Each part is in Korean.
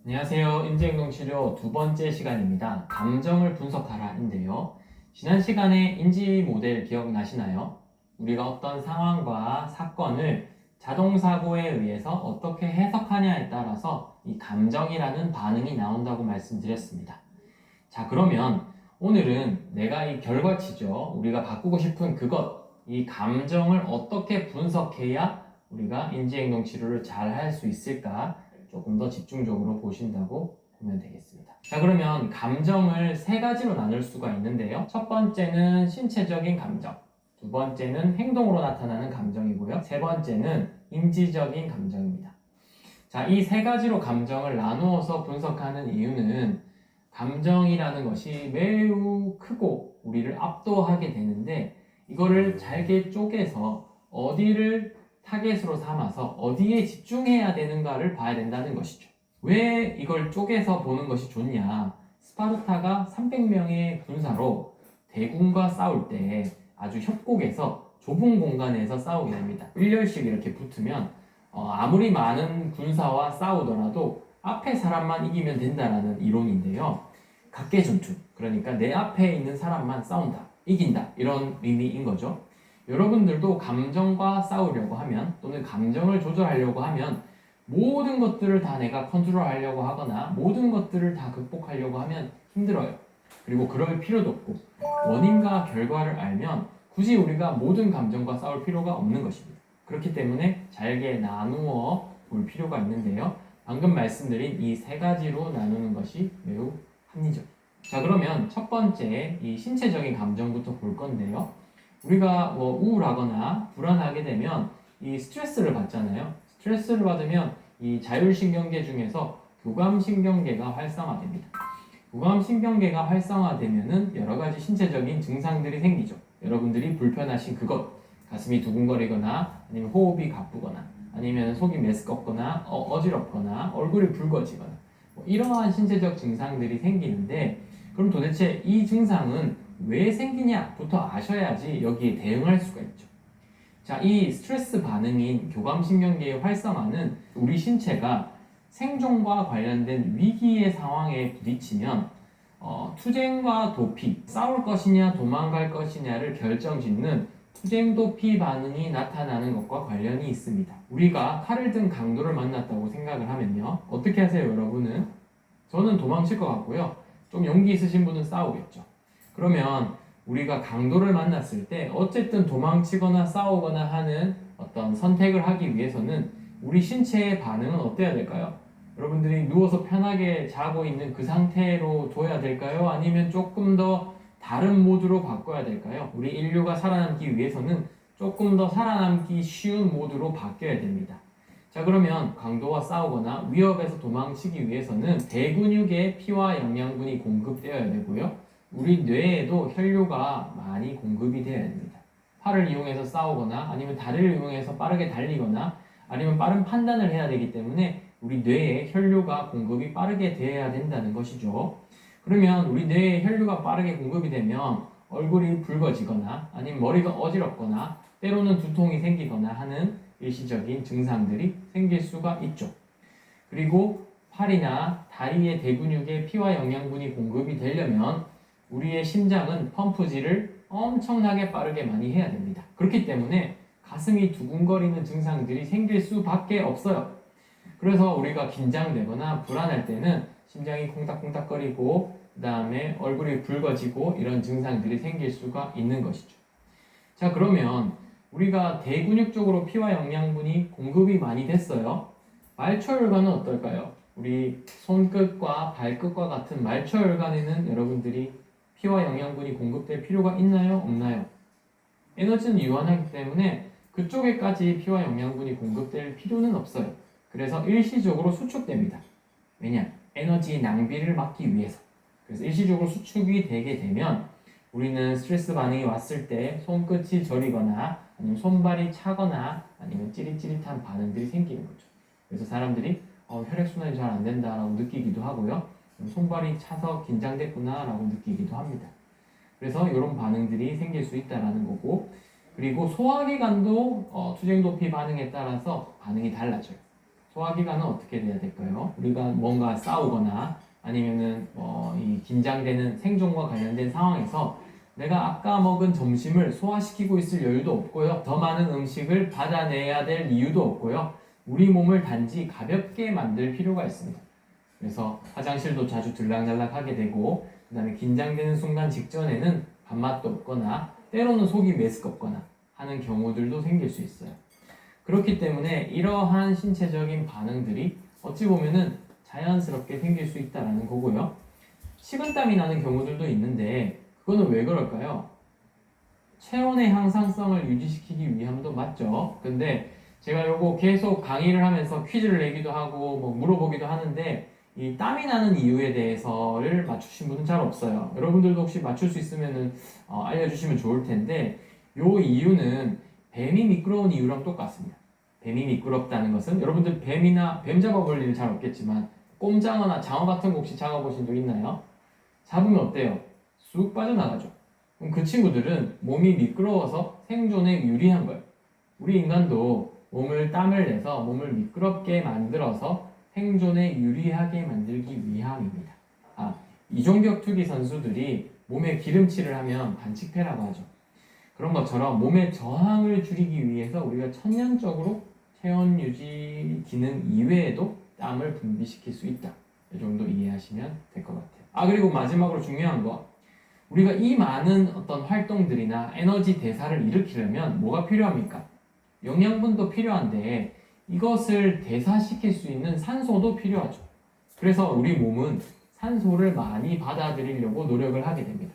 안녕하세요. 인지행동치료 두 번째 시간입니다. 감정을 분석하라인데요. 지난 시간에 인지 모델 기억나시나요? 우리가 어떤 상황과 사건을 자동사고에 의해서 어떻게 해석하냐에 따라서 이 감정이라는 반응이 나온다고 말씀드렸습니다. 자, 그러면 오늘은 내가 이 결과치죠. 우리가 바꾸고 싶은 그것, 이 감정을 어떻게 분석해야 우리가 인지행동 치료를 잘 할 수 있을까 조금 더 집중적으로 보신다고 보면 되겠습니다. 자, 그러면 감정을 세 가지로 나눌 수가 있는데요. 첫 번째는 신체적인 감정, 두 번째는 행동으로 나타나는 감정이고요. 세 번째는 인지적인 감정입니다. 자, 이 세 가지로 감정을 나누어서 분석하는 이유는 감정이라는 것이 매우 크고 우리를 압도하게 되는데 이거를 잘게 쪼개서 어디를 타겟으로 삼아서 어디에 집중해야 되는가를 봐야 된다는 것이죠. 왜 이걸 쪼개서 보는 것이 좋냐? 스파르타가 300명의 군사로 대군과 싸울 때 아주 협곡에서 좁은 공간에서 싸우게 됩니다. 1년씩 이렇게 붙으면 아무리 많은 군사와 싸우더라도 앞에 사람만 이기면 된다라는 이론인데요. 각계전투, 그러니까 내 앞에 있는 사람만 싸운다, 이긴다, 이런 의미인 거죠. 여러분들도 감정과 싸우려고 하면 또는 감정을 조절하려고 하면 모든 것들을 다 내가 컨트롤하려고 하거나 모든 것들을 다 극복하려고 하면 힘들어요. 그리고 그럴 필요도 없고 원인과 결과를 알면 굳이 우리가 모든 감정과 싸울 필요가 없는 것입니다. 그렇기 때문에 잘게 나누어 볼 필요가 있는데요. 방금 말씀드린 이 세 가지로 나누는 것이 매우 합리적. 자, 그러면 첫 번째 이 신체적인 감정부터 볼 건데요. 우리가 우울하거나 불안하게 되면 이 스트레스를 받잖아요. 스트레스를 받으면 이 자율신경계 중에서 교감신경계가 활성화됩니다. 교감신경계가 활성화되면은 여러 가지 신체적인 증상들이 생기죠. 여러분들이 불편하신 그것, 가슴이 두근거리거나 아니면 호흡이 가쁘거나 아니면 속이 메스껍거나 어지럽거나 얼굴이 붉어지거나 이러한 신체적 증상들이 생기는데 그럼 도대체 이 증상은 왜 생기냐부터 아셔야지 여기에 대응할 수가 있죠. 자, 이 스트레스 반응인 교감신경계의 활성화는 우리 신체가 생존과 관련된 위기의 상황에 부딪히면 투쟁과 도피, 싸울 것이냐 도망갈 것이냐를 결정짓는 투쟁도피 반응이 나타나는 것과 관련이 있습니다. 우리가 칼을 든 강도를 만났다고 생각을 하면요. 어떻게 하세요, 여러분은? 저는 도망칠 것 같고요. 좀 용기 있으신 분은 싸우겠죠. 그러면 우리가 강도를 만났을 때 어쨌든 도망치거나 싸우거나 하는 어떤 선택을 하기 위해서는 우리 신체의 반응은 어때야 될까요? 여러분들이 누워서 편하게 자고 있는 그 상태로 둬야 될까요? 아니면 조금 더 다른 모드로 바꿔야 될까요? 우리 인류가 살아남기 위해서는 조금 더 살아남기 쉬운 모드로 바뀌어야 됩니다. 자, 그러면 강도와 싸우거나 위협에서 도망치기 위해서는 대근육에 피와 영양분이 공급되어야 되고요. 우리 뇌에도 혈류가 많이 공급이 되어야 됩니다. 팔을 이용해서 싸우거나 아니면 다리를 이용해서 빠르게 달리거나 아니면 빠른 판단을 해야 되기 때문에 우리 뇌에 혈류가 공급이 빠르게 되어야 된다는 것이죠. 그러면 우리 뇌에 혈류가 빠르게 공급이 되면 얼굴이 붉어지거나 아니면 머리가 어지럽거나 때로는 두통이 생기거나 하는 일시적인 증상들이 생길 수가 있죠. 그리고 팔이나 다리의 대근육에 피와 영양분이 공급이 되려면 우리의 심장은 펌프질을 엄청나게 빠르게 많이 해야 됩니다. 그렇기 때문에 가슴이 두근거리는 증상들이 생길 수밖에 없어요. 그래서 우리가 긴장되거나 불안할 때는 심장이 콩닥콩닥거리고 그 다음에 얼굴이 붉어지고 이런 증상들이 생길 수가 있는 것이죠. 자, 그러면 우리가 대근육 쪽으로 피와 영양분이 공급이 많이 됐어요. 말초혈관은 어떨까요? 우리 손끝과 발끝과 같은 말초혈관에는 여러분들이 피와 영양분이 공급될 필요가 있나요? 없나요? 에너지는 유한하기 때문에 그쪽에까지 피와 영양분이 공급될 필요는 없어요. 그래서 일시적으로 수축됩니다. 왜냐? 에너지 낭비를 막기 위해서. 그래서 일시적으로 수축이 되게 되면 우리는 스트레스 반응이 왔을 때 손끝이 저리거나 아니면 손발이 차거나 아니면 찌릿찌릿한 반응들이 생기는 거죠. 그래서 사람들이 혈액순환이 잘 안 된다라고 느끼기도 하고요. 손발이 차서 긴장됐구나 라고 느끼기도 합니다. 그래서 이런 반응들이 생길 수 있다는 거고 그리고 소화기관도 투쟁도피 반응에 따라서 반응이 달라져요. 소화기관은 어떻게 돼야 될까요? 우리가 뭔가 싸우거나 아니면은 이 긴장되는 생존과 관련된 상황에서 내가 아까 먹은 점심을 소화시키고 있을 여유도 없고요. 더 많은 음식을 받아내야 될 이유도 없고요. 우리 몸을 단지 가볍게 만들 필요가 있습니다. 그래서 화장실도 자주 들락날락 하게 되고, 그 다음에 긴장되는 순간 직전에는 밥맛도 없거나 때로는 속이 메스껍거나 하는 경우들도 생길 수 있어요. 그렇기 때문에 이러한 신체적인 반응들이 어찌 보면은 자연스럽게 생길 수 있다는 거고요. 식은땀이 나는 경우들도 있는데 그거는 왜 그럴까요? 체온의 향상성을 유지시키기 위함도 맞죠. 근데 제가 요거 계속 강의를 하면서 퀴즈를 내기도 하고 뭐 물어보기도 하는데 이 땀이 나는 이유에 대해서를 맞추신 분은 잘 없어요. 여러분들도 혹시 맞출 수 있으면은 알려주시면 좋을 텐데 요 이유는 뱀이 미끄러운 이유랑 똑같습니다. 뱀이 미끄럽다는 것은 여러분들 뱀이나 뱀 잡아볼 일은 잘 없겠지만 꼼장어나 장어 같은 거 혹시 잡아보신 적 있나요? 잡으면 어때요? 쑥 빠져나가죠. 그럼 그 친구들은 몸이 미끄러워서 생존에 유리한 거예요. 우리 인간도 땀을 내서 몸을 미끄럽게 만들어서 생존에 유리하게 만들기 위함입니다. 이종격 투기 선수들이 몸에 기름칠을 하면 반칙패라고 하죠. 그런 것처럼 몸의 저항을 줄이기 위해서 우리가 천연적으로 체온 유지 기능 이외에도 땀을 분비시킬 수 있다. 이 정도 이해하시면 될 것 같아요. 그리고 마지막으로 중요한 거. 우리가 이 많은 어떤 활동들이나 에너지 대사를 일으키려면 뭐가 필요합니까? 영양분도 필요한데 이것을 대사시킬 수 있는 산소도 필요하죠. 그래서 우리 몸은 산소를 많이 받아들이려고 노력을 하게 됩니다.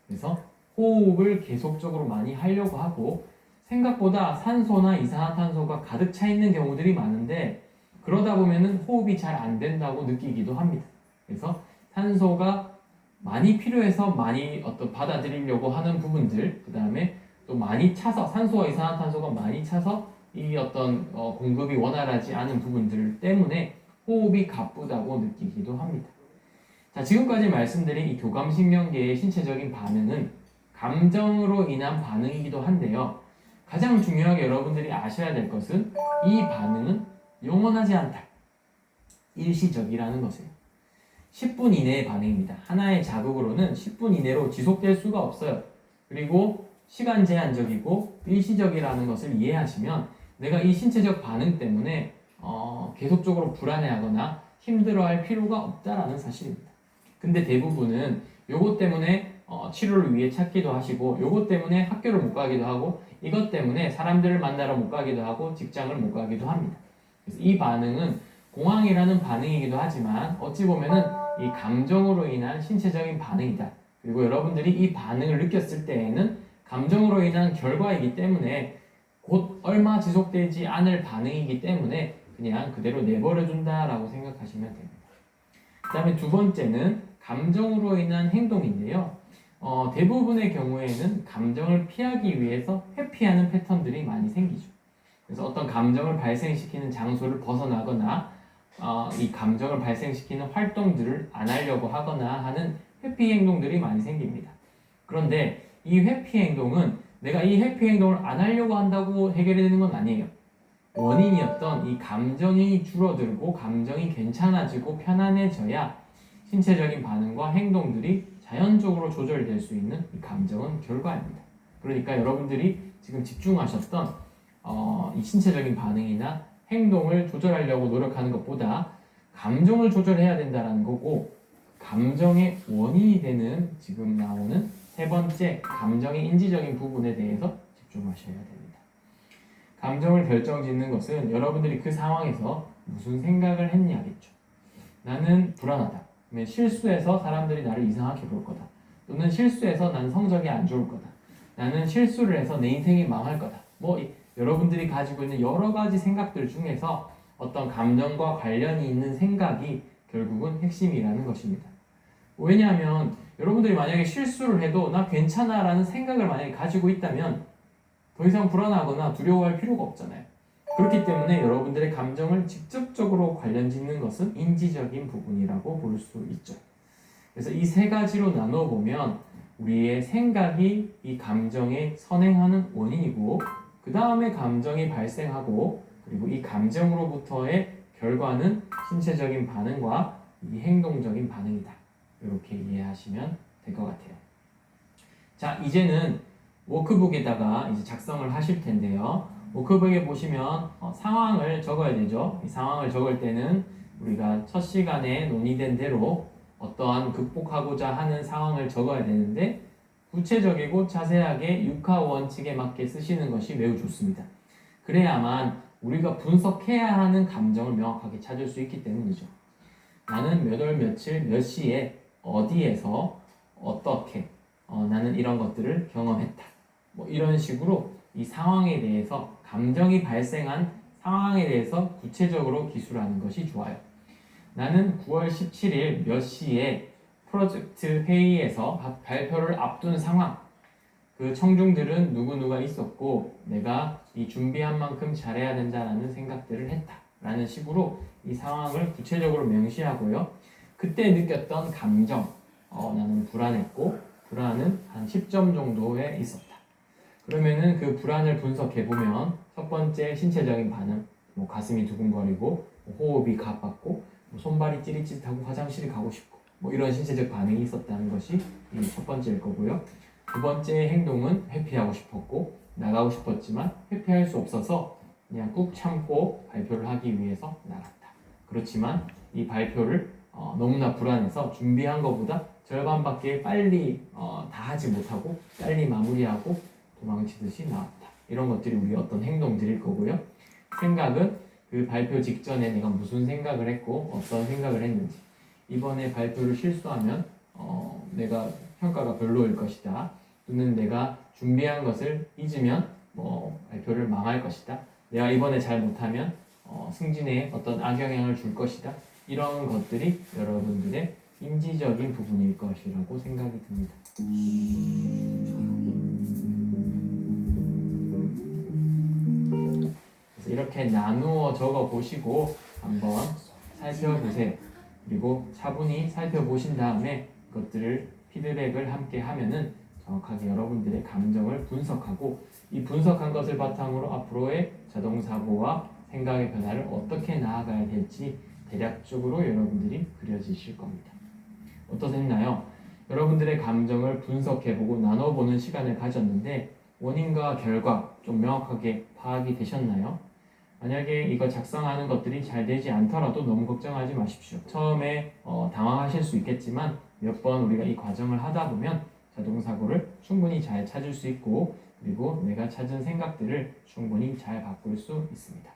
그래서 호흡을 계속적으로 많이 하려고 하고 생각보다 산소나 이산화탄소가 가득 차 있는 경우들이 많은데 그러다 보면은 호흡이 잘 안 된다고 느끼기도 합니다. 그래서 산소가 많이 필요해서 많이 받아들이려고 하는 부분들, 그 다음에 또 많이 차서 산소와 이산화탄소가 많이 차서 이 공급이 원활하지 않은 부분들 때문에 호흡이 가쁘다고 느끼기도 합니다. 자, 지금까지 말씀드린 이 교감신경계의 신체적인 반응은 감정으로 인한 반응이기도 한데요. 가장 중요하게 여러분들이 아셔야 될 것은 이 반응은 영원하지 않다. 일시적이라는 것이에요. 10분 이내의 반응입니다. 하나의 자극으로는 10분 이내로 지속될 수가 없어요. 그리고 시간 제한적이고 일시적이라는 것을 이해하시면 내가 이 신체적 반응 때문에 계속적으로 불안해하거나 힘들어할 필요가 없다라는 사실입니다. 근데 대부분은 요것 때문에 치료를 위해 찾기도 하시고 요것 때문에 학교를 못 가기도 하고 이것 때문에 사람들을 만나러 못 가기도 하고 직장을 못 가기도 합니다. 그래서 이 반응은 공황이라는 반응이기도 하지만 어찌 보면은 이 감정으로 인한 신체적인 반응이다. 그리고 여러분들이 이 반응을 느꼈을 때에는 감정으로 인한 결과이기 때문에 곧 얼마 지속되지 않을 반응이기 때문에 그냥 그대로 내버려 둔다라고 생각하시면 됩니다. 그 다음에 두 번째는 감정으로 인한 행동인데요. 대부분의 경우에는 감정을 피하기 위해서 회피하는 패턴들이 많이 생기죠. 그래서 어떤 감정을 발생시키는 장소를 벗어나거나 이 감정을 발생시키는 활동들을 안 하려고 하거나 하는 회피 행동들이 많이 생깁니다. 그런데 이 회피 행동은 내가 이 회피 행동을 안 하려고 한다고 해결되는 건 아니에요. 원인이었던 이 감정이 줄어들고 감정이 괜찮아지고 편안해져야 신체적인 반응과 행동들이 자연적으로 조절될 수 있는 이 감정은 결과입니다. 그러니까 여러분들이 지금 집중하셨던 이 신체적인 반응이나 행동을 조절하려고 노력하는 것보다 감정을 조절해야 된다는 거고 감정의 원인이 되는 지금 나오는 세 번째 감정의 인지적인 부분에 대해서 집중하셔야 됩니다. 감정을 결정짓는 것은 여러분들이 그 상황에서 무슨 생각을 했냐겠죠. 나는 불안하다. 실수해서 사람들이 나를 이상하게 볼 거다. 또는 실수해서 난 성적이 안 좋을 거다. 나는 실수를 해서 내 인생이 망할 거다. 여러분들이 가지고 있는 여러 가지 생각들 중에서 어떤 감정과 관련이 있는 생각이 결국은 핵심이라는 것입니다. 왜냐하면 여러분들이 만약에 실수를 해도 나 괜찮아 라는 생각을 만약에 가지고 있다면 더 이상 불안하거나 두려워할 필요가 없잖아요. 그렇기 때문에 여러분들의 감정을 직접적으로 관련 짓는 것은 인지적인 부분이라고 볼 수 있죠. 그래서 이 세 가지로 나눠 보면 우리의 생각이 이 감정에 선행하는 원인이고 그 다음에 감정이 발생하고 그리고 이 감정으로부터의 결과는 신체적인 반응과 이 행동적인 반응이다. 이렇게 이해하시면 될 것 같아요. 자, 이제는 워크북에다가 이제 작성을 하실 텐데요. 워크북에 보시면 상황을 적어야 되죠. 이 상황을 적을 때는 우리가 첫 시간에 논의된 대로 어떠한 극복하고자 하는 상황을 적어야 되는데 구체적이고 자세하게 육하 원칙에 맞게 쓰시는 것이 매우 좋습니다. 그래야만 우리가 분석해야 하는 감정을 명확하게 찾을 수 있기 때문이죠. 나는 몇 월 며칠 몇 시에 어디에서 어떻게 나는 이런 것들을 경험했다. 뭐 이런 식으로 이 상황에 대해서 감정이 발생한 상황에 대해서 구체적으로 기술하는 것이 좋아요. 나는 9월 17일 몇 시에 프로젝트 회의에서 발표를 앞둔 상황. 그 청중들은 누구누가 있었고 내가 이 준비한 만큼 잘해야 된다라는 생각들을 했다. 라는 식으로 이 상황을 구체적으로 명시하고요. 그때 느꼈던 감정. 나는 불안했고 불안은 한 10점 정도에 있었다. 그러면은 그 불안을 분석해 보면 첫 번째 신체적인 반응, 뭐 가슴이 두근거리고 뭐 호흡이 가깝고 뭐 손발이 찌릿찌릿하고 화장실이 가고 싶고 뭐 이런 신체적 반응이 있었다는 것이 첫 번째일 거고요. 두 번째 행동은 회피하고 싶었고 나가고 싶었지만 회피할 수 없어서 그냥 꾹 참고 발표를 하기 위해서 나갔다. 그렇지만 이 발표를 너무나 불안해서 준비한 것보다 절반밖에 빨리 다 하지 못하고 빨리 마무리하고 도망치듯이 나왔다. 이런 것들이 우리 어떤 행동들일 거고요. 생각은 그 발표 직전에 내가 무슨 생각을 했고 어떤 생각을 했는지 이번에 발표를 실수하면 내가 평가가 별로일 것이다. 또는 내가 준비한 것을 잊으면 발표를 망할 것이다. 내가 이번에 잘 못하면 승진에 어떤 악영향을 줄 것이다. 이런 것들이 여러분들의 인지적인 부분일 것이라고 생각이 듭니다. 그래서 이렇게 나누어 적어 보시고 한번 살펴보세요. 그리고 차분히 살펴보신 다음에 그것들을 피드백을 함께 하면은 정확하게 여러분들의 감정을 분석하고 이 분석한 것을 바탕으로 앞으로의 자동사고와 생각의 변화를 어떻게 나아가야 될지 대략적으로 여러분들이 그려지실 겁니다. 어떠셨나요? 여러분들의 감정을 분석해보고 나눠보는 시간을 가졌는데 원인과 결과 좀 명확하게 파악이 되셨나요? 만약에 이거 작성하는 것들이 잘 되지 않더라도 너무 걱정하지 마십시오. 처음에 당황하실 수 있겠지만 몇 번 우리가 이 과정을 하다 보면 자동사고를 충분히 잘 찾을 수 있고 그리고 내가 찾은 생각들을 충분히 잘 바꿀 수 있습니다.